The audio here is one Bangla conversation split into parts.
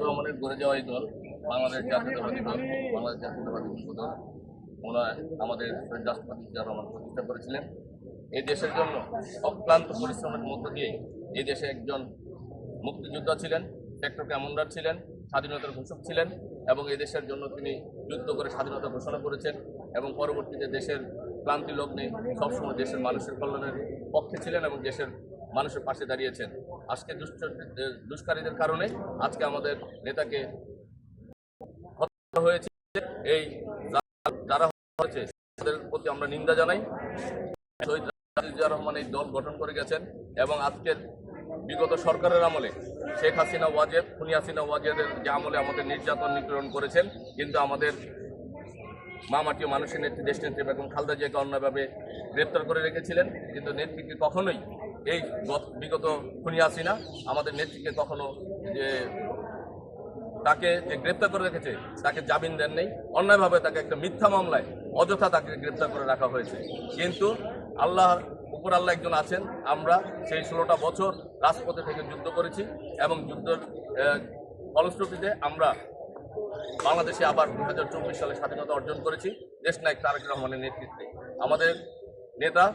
রহমানের গড়ে যাওয়া এই দল বাংলাদেশ জাতীয়তাবাদী দল, বাংলাদেশ জাতীয়তাবাদী দল ওনারা আমাদের রাষ্ট্রপতি জিয়া রহমান প্রতিষ্ঠা করেছিলেন। এই দেশের জন্য অক্লান্ত পরিশ্রমের মধ্য দিয়ে এই দেশে একজন মুক্তিযোদ্ধা ছিলেন, সেক্টর কমান্ডার ছিলেন, স্বাধীনতার ঘোষক ছিলেন এবং এই দেশের জন্য তিনি যুদ্ধ করে স্বাধীনতা ঘোষণা করেছেন এবং পরবর্তীতে দেশের ক্লান্তি লগ্নে সবসময় দেশের মানুষের কল্যাণের পক্ষে ছিলেন এবং দেশের মানুষের পাশে দাঁড়িয়েছেন। আজকে দুষ্কারীদের কারণে আজকে আমাদের নেতাকে হত্যা হয়েছে। এই যারা হয়েছে তাদের প্রতি আমরা নিন্দা জানাই। শহীদ জিয়া রহমান এই দল গঠন করে গেছেন এবং আজকের বিগত সরকারের আমলে শেখ হাসিনা ওয়াজেদ, খুনি হাসিনা ওয়াজেদের যে আমলে আমাদের নির্যাতন নিপীড়ন করেছেন, কিন্তু আমাদের মামাটিও মানুষের নেত্রী দেশনেত্রী বেগম খালেদা জিয়াকে অন্যভাবে গ্রেপ্তার করে রেখেছিলেন। কিন্তু নেত্রীকে কখনোই এই বিগত খুনি হাসিনা আমাদের নেত্রীকে কখনো যে তাকে যে গ্রেপ্তার করে রেখেছে তাকে জামিন দেন নেই, অন্যায়ভাবে তাকে একটা মিথ্যা মামলায় অযথা তাকে গ্রেপ্তার করে রাখা হয়েছে। কিন্তু উপর আল্লাহ একজন আছেন। আমরা সেই 16টা বছর রাজপথে থেকে যুদ্ধ করেছি এবং যুদ্ধের ফলশ্রুতিতে আমরা বাংলাদেশে আবার 2024 সালে স্বাধীনতা অর্জন করেছি দেশনায়ক তারেক রহমানের নেতৃত্বে। আমাদের নেতা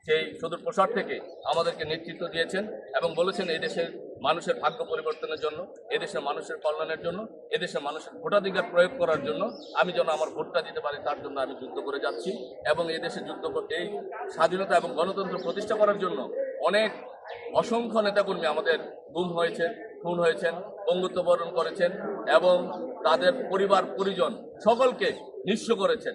সেই সুদূর প্রসার থেকে আমাদেরকে নেতৃত্ব দিয়েছেন এবং বলেছেন এই দেশের মানুষের ভাগ্য পরিবর্তনের জন্য, এদেশের মানুষের কল্যাণের জন্য, এদেশের মানুষের ভোটাধিকার প্রয়োগ করার জন্য আমি যেন আমার ভোটটা দিতে পারি তার জন্য আমি যুদ্ধ করে যাচ্ছি। এবং এই দেশে যুদ্ধ করতে, এই স্বাধীনতা এবং গণতন্ত্র প্রতিষ্ঠা করার জন্য অসংখ্য নেতাকর্মী আমাদের গুম হয়েছেন, খুন হয়েছেন, পঙ্গুত্ব বরণ করেছেন এবং তাদের পরিবার পরিজন সকলকে নিঃস্ব করেছেন,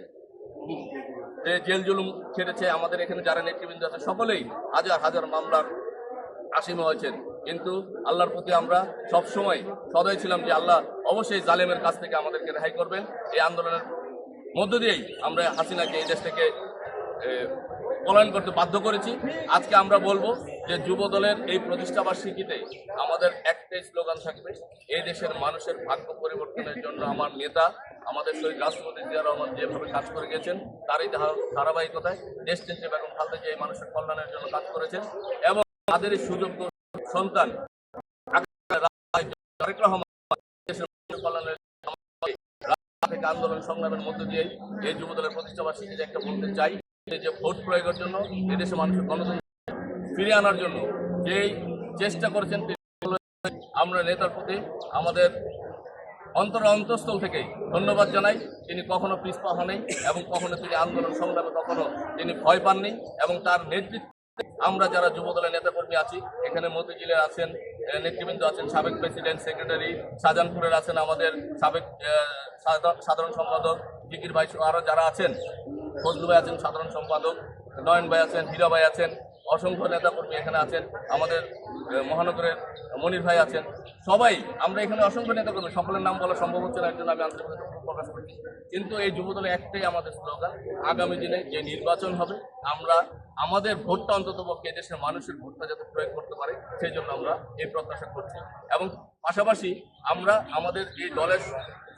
যে জেল জুলুম ছেড়েছে। আমাদের এখানে যারা নেতৃবৃন্দ আছে সকলেই হাজার হাজার মামলার আসামি হয়েছেন। কিন্তু আল্লাহর প্রতি আমরা সবসময় সদয় ছিলাম যে আল্লাহ অবশ্যই জালেমের কাছ থেকে আমাদেরকে রেহাই করবেন। এই আন্দোলনের মধ্য দিয়েই আমরা হাসিনাকে এই দেশ থেকে পলায়ন করতে বাধ্য করেছি। আজকে আমরা বলবো যে যুব দলের এই প্রতিষ্ঠাবার্ষিকীতে আমাদের একটাই স্লোগান থাকবে, এই দেশের মানুষের ভাগ্য পরিবর্তনের জন্য আমার নেতা আমাদের শহীদ রাষ্ট্রপতি জিয়া রহমান যেভাবে কাজ করে গেছেন তারই ধারাবাহিকতায় দেশনেত্রী বেগম খালেদা জিয়া এই মানুষের কল্যাণের জন্য কাজ করেছেন এবং তাদের এই সুযোগ্য সন্তান তারেক রহমান দেশের কল্যাণের থেকে আন্দোলন সংগ্রামের মধ্য দিয়ে এই যুব দলের প্রতিষ্ঠাবার্ষিকীতে একটা বলতে চাই যে ভোট প্রয়োগের জন্য এদেশে মানুষের গণতন্ত্র ফিরিয়ে আনার জন্য যেই চেষ্টা করেছেন আমরা নেতার প্রতি আমাদের অন্তঃস্থল থেকে ধন্যবাদ জানাই। তিনি কখনো পিছপা হননি এবং কখনো তিনি আন্দোলন সংগ্রামে কখনো তিনি ভয় পাননি এবং তার নেতৃত্বে আমরা যারা যুবদলের নেতাকর্মী আছি, এখানে মতিঝিলের আছেন নেতৃবৃন্দ আছেন, সাবেক প্রেসিডেন্ট সেক্রেটারি, শাহজাহানপুরের আছেন আমাদের সাবেক সাধারণ সম্পাদক জিকির ভাই, আরও যারা আছেন, ফজলু ভাই আছেন সাধারণ সম্পাদক, নয়ন ভাই আছেন, হীরা ভাই আছেন, অসংখ্য নেতাকর্মী এখানে আছেন, আমাদের মহানগরের মনির ভাই আছেন, সবাই আমরা এখানে অসংখ্য নেতাকর্মী, সকলের নাম বলা সম্ভব হচ্ছে না, এর জন্য আমি আন্তরিকতা প্রকাশ করছি। কিন্তু এই যুবদলে একটাই আমাদের স্লোগান, আগামী দিনে যে নির্বাচন হবে আমরা আমাদের ভোটটা অন্ততপক্ষে দেশের মানুষের ভোটটা যাতে প্রয়োগ করতে পারে সেই জন্য আমরা এই প্রত্যাশা করছি। এবং পাশাপাশি আমরা আমাদের এই দলের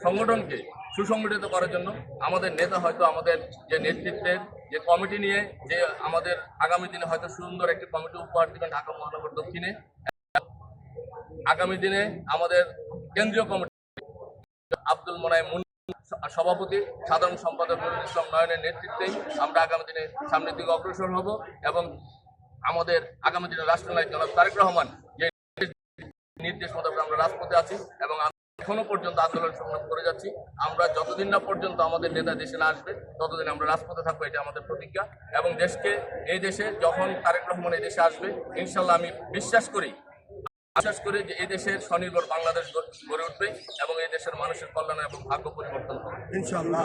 সংগঠনকে সুসংগঠিত করার জন্য আমাদের নেতা হয়তো আমাদের যে নেতৃত্বের যে কমিটি নিয়ে যে আমাদের আগামী দিনে হয়তো সুন্দর একটি কমিটি উপহার দেবেন ঢাকা মহানগর দক্ষিণে। আগামী দিনে আমাদের কেন্দ্রীয় কমিটি আব্দুল মোনায়েম সভাপতি, সাধারণ সম্পাদক নুরুল ইসলাম নয়নের নেতৃত্বেই আমরা আগামী দিনে সামনের দিকে অগ্রসর হব এবং আমাদের আগামী দিনে রাষ্ট্রনায়ক জনাব তারেক রহমান যে নির্দেশ মোতাবেক আমরা রাজপথে আছি এবং এখনো পর্যন্ত আন্দোলন সংগ্রাম করে যাচ্ছি। আমরা যতদিন না পর্যন্ত আমাদের নেতা দেশে না আসবে ততদিন আমরা রাজপথে থাকবো, এটা আমাদের প্রতিজ্ঞা। এবং এই দেশে যখন তারেক রহমান এই দেশে আসবে ইনশাল্লাহ আমি বিশ্বাস করি যে এই দেশের স্বনির্ভর বাংলাদেশ গড়ে উঠবে এবং এই দেশের মানুষের কল্যাণ এবং ভাগ্য পরিবর্তন হবে ইনশাআল্লাহ।